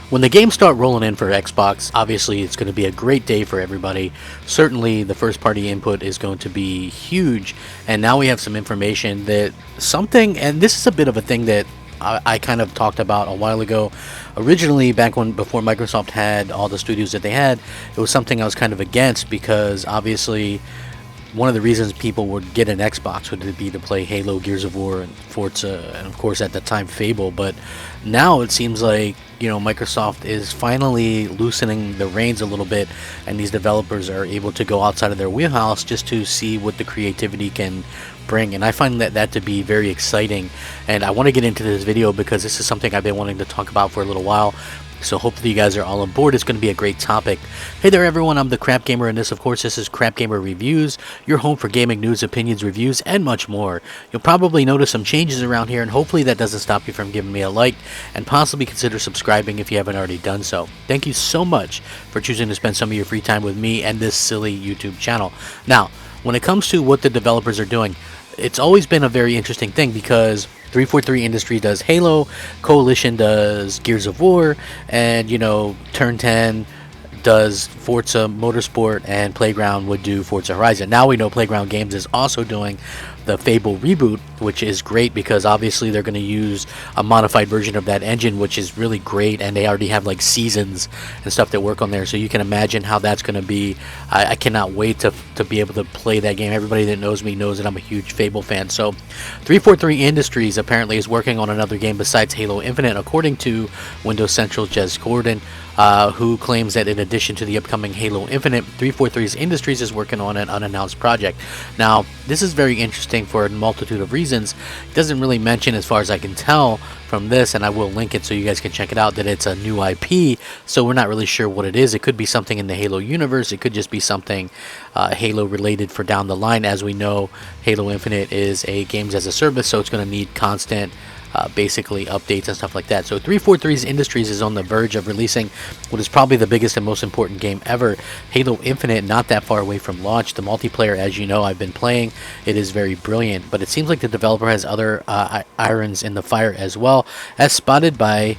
When the games start rolling in for Xbox, obviously it's going to be a great day for everybody. Certainly the first party input is going to be huge, and now we have some information that something, and this is a bit of a thing that I kind of talked about a while ago. Originally, back when before Microsoft had all the studios that they had, it was something I was kind of against because obviously one of the reasons people would get an Xbox would be to play Halo, Gears of War, and Forza, and of course at the time Fable. But now it seems like Microsoft is finally loosening the reins a little bit, and these developers are able to go outside of their wheelhouse just to see what the creativity can bring. And I find that to be very exciting, and I want to get into this video because this is something I've been wanting to talk about for a little while. So hopefully you guys are all on board. It's going to be a great topic. Hey there everyone, I'm the Crapgamer, and this is Crapgamer Reviews, your home for gaming news, opinions, reviews, and much more. You'll probably notice some changes around here, and hopefully that doesn't stop you from giving me a like, and possibly consider subscribing if you haven't already done so. Thank you so much for choosing to spend some of your free time with me and this silly YouTube channel. Now, when it comes to what the developers are doing, it's always been a very interesting thing because 343 Industry does Halo, Coalition does Gears of War, and Turn 10 does Forza Motorsport, and Playground would do Forza Horizon. Now we know Playground Games is also doing the Fable reboot, which is great because obviously they're going to use a modified version of that engine, which is really great, and they already have like seasons and stuff that work on there, so you can imagine how that's going to be. I cannot wait to be able to play that game. Everybody that knows me knows that I'm a huge Fable fan. So 343 Industries apparently is working on another game besides Halo Infinite, according to Windows Central Jez Gordon, who claims that in addition to the upcoming Halo Infinite, 343's Industries is working on an unannounced project. Now, this is very interesting for a multitude of reasons. It doesn't really mention, as far as I can tell from this, and I will link it so you guys can check it out, that it's a new IP, so we're not really sure what it is. It could be something in the Halo universe. It could just be something Halo related for down the line. As we know, Halo Infinite is a games as a service, so it's going to need constant basically updates and stuff like that. So 343's Industries is on the verge of releasing what is probably the biggest and most important game ever, Halo Infinite, not that far away from launch. The multiplayer, as you know, I've been playing. It is very brilliant, but it seems like the developer has other irons in the fire as well, as spotted by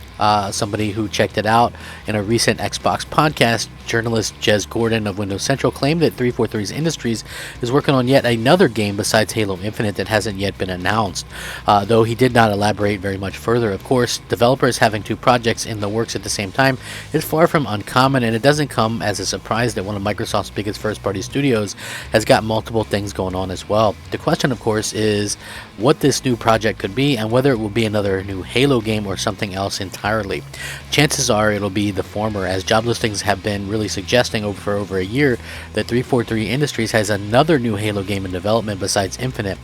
somebody who checked it out in a recent Xbox podcast. Journalist Jez Gordon of Windows Central claimed that 343's Industries is working on yet another game besides Halo Infinite that hasn't yet been announced, though he did not elaborate very much further. Of course, developers having two projects in the works at the same time is far from uncommon, and it doesn't come as a surprise that one of Microsoft's biggest first-party studios has got multiple things going on as well. The question, of course, is what this new project could be and whether it will be another new Halo game or something else entirely. Chances are it'll be the former, as job listings have been really suggesting for over a year that 343 Industries has another new Halo game in development besides Infinite,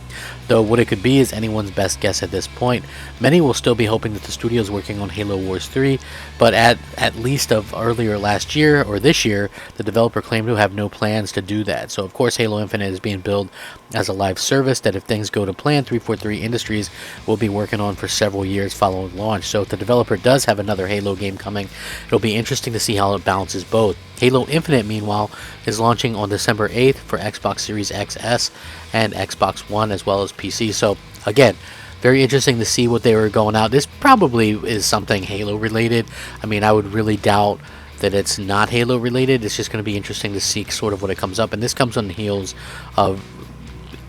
though what it could be is anyone's best guess at this point. Many will still be hoping that the studio is working on Halo Wars 3, but at least of earlier last year or this year, the developer claimed to have no plans to do that. So of course Halo Infinite is being billed as a live service that, if things go to plan, 343 Industries will be working on for several years following launch. So if the developer does have another Halo game coming, it'll be interesting to see how it balances both. Halo Infinite, meanwhile, is launching on December 8th for Xbox Series XS and Xbox One, as well as PC. So again, very interesting to see what they were going out. This probably is something Halo related. I mean, I would really doubt that it's not Halo related. It's just going to be interesting to see sort of what it comes up. And this comes on the heels of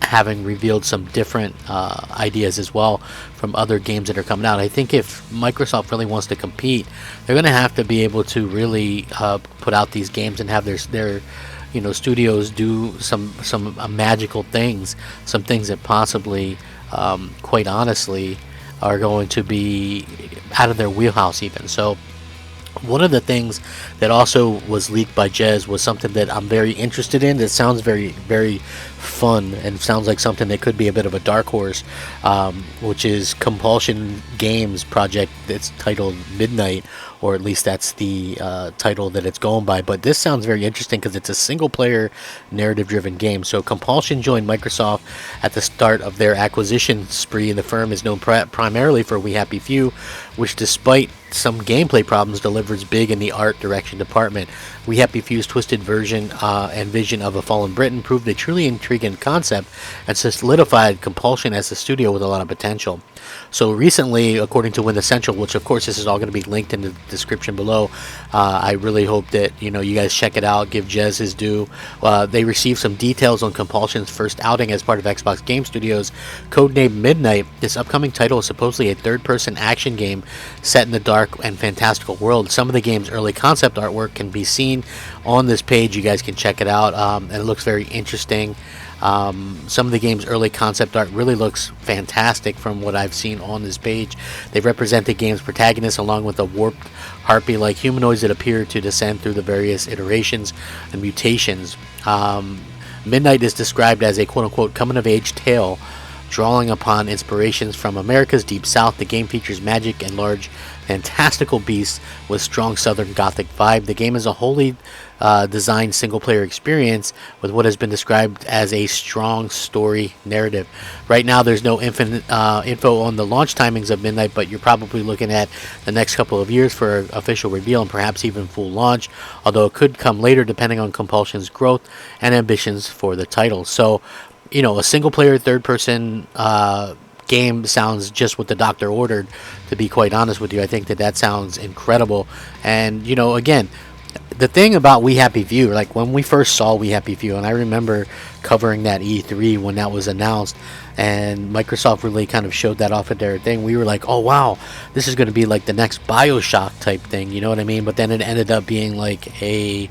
having revealed some different ideas as well from other games that are coming out. I think if Microsoft really wants to compete, they're going to have to be able to really put out these games and have their studios do some magical things, some things that possibly quite honestly are going to be out of their wheelhouse even. So one of the things that also was leaked by Jez was something that I'm very interested in. That sounds very, very fun and sounds like something that could be a bit of a dark horse, which is Compulsion Games project that's titled Midnight, or at least that's the title that it's going by. But this sounds very interesting because it's a single-player, narrative-driven game. So Compulsion joined Microsoft at the start of their acquisition spree, and the firm is known primarily for We Happy Few, which, despite some gameplay problems delivers big in the art direction department. We Happy Few's twisted version and vision of A Fallen Britain proved a truly intriguing concept and solidified Compulsion as a studio with a lot of potential. So recently, according to Win Essential, which of course this is all going to be linked in the description below, I really hope that you guys check it out, give Jez his due. They received some details on Compulsion's first outing as part of Xbox Game Studios, codenamed Midnight. This upcoming title is supposedly a third-person action game set in the dark and fantastical world. Some of the game's early concept artwork can be seen on this page. You guys can check it out, and it looks very interesting. Some of the game's early concept art really looks fantastic from what I've seen on this page. They represent the game's protagonists along with a warped harpy-like humanoids that appear to descend through the various iterations and mutations. Midnight is described as a quote-unquote coming-of-age tale drawing upon inspirations from America's Deep South. The game features magic and large fantastical beasts with strong southern gothic vibe. The game is a wholly designed single-player experience with what has been described as a strong story narrative. Right now there's no info on the launch timings of Midnight, but you're probably looking at the next couple of years for an official reveal and perhaps even full launch, although it could come later depending on Compulsion's growth and ambitions for the title. So a single-player third-person game sounds just what the doctor ordered, to be quite honest with you. I think that sounds incredible. And again, the thing about We Happy Few, like when we first saw We Happy Few, and I remember covering that E3 when that was announced, and Microsoft really kind of showed that off at their thing, we were like, oh wow, this is going to be like the next BioShock type thing, you know what I mean? But then it ended up being like a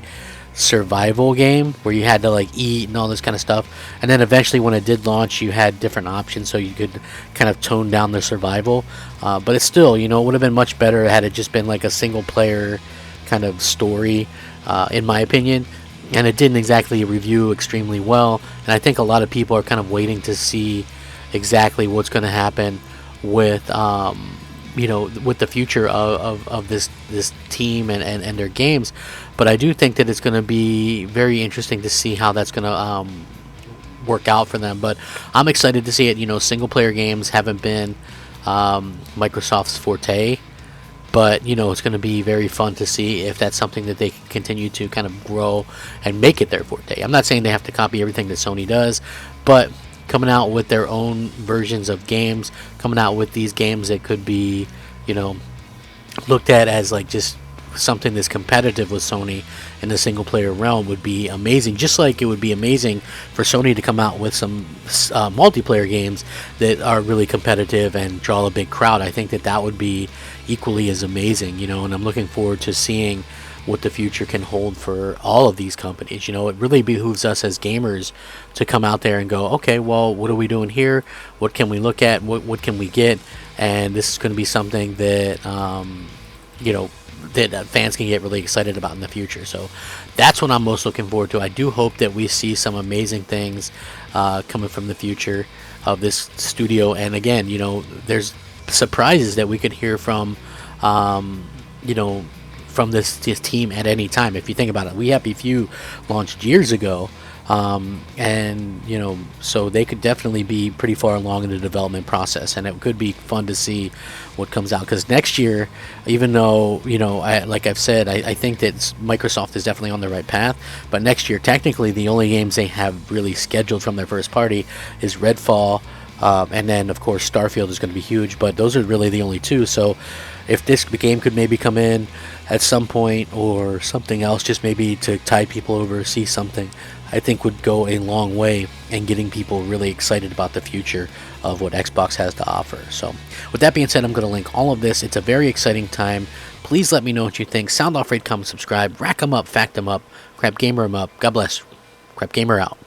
survival game where you had to like eat and all this kind of stuff, and then eventually when it did launch you had different options so you could kind of tone down the survival, but it's still, it would have been much better had it just been like a single player kind of story, in my opinion. And it didn't exactly review extremely well, and I think a lot of people are kind of waiting to see exactly what's going to happen with with the future of this team and their games. But I do think that it's going to be very interesting to see how that's going to work out for them. But I'm excited to see it. Single player games haven't been Microsoft's forte, but it's going to be very fun to see if that's something that they can continue to kind of grow and make it their forte. I'm not saying they have to copy everything that Sony does, but coming out with their own versions of games, coming out with these games that could be, looked at as like just something that's competitive with Sony in the single player realm would be amazing. Just like it would be amazing for Sony to come out with some multiplayer games that are really competitive and draw a big crowd. I think that would be equally as amazing, and I'm looking forward to seeing what the future can hold for all of these companies. It really behooves us as gamers to come out there and go, okay, well, what are we doing here? What can we look at? What can we get? And this is going to be something that that fans can get really excited about in the future. So that's what I'm most looking forward to. I do hope that we see some amazing things coming from the future of this studio. And again, there's surprises that we could hear from from this team at any time. If you think about it, We Happy Few launched years ago, and so they could definitely be pretty far along in the development process, and it could be fun to see what comes out. Because next year, even though like I've said, I think that Microsoft is definitely on the right path, but next year technically the only games they have really scheduled from their first party is Redfall, and then of course Starfield is going to be huge, but those are really the only two. So if this game could maybe come in at some point, or something else, just maybe to tide people over, see something, I think would go a long way in getting people really excited about the future of what Xbox has to offer. So with that being said, I'm going to link all of this. It's a very exciting time. Please let me know what you think. Sound off, rate, comment, subscribe, rack 'em up, fact 'em up, Crap Gamer 'em up. God bless. Crap Gamer out.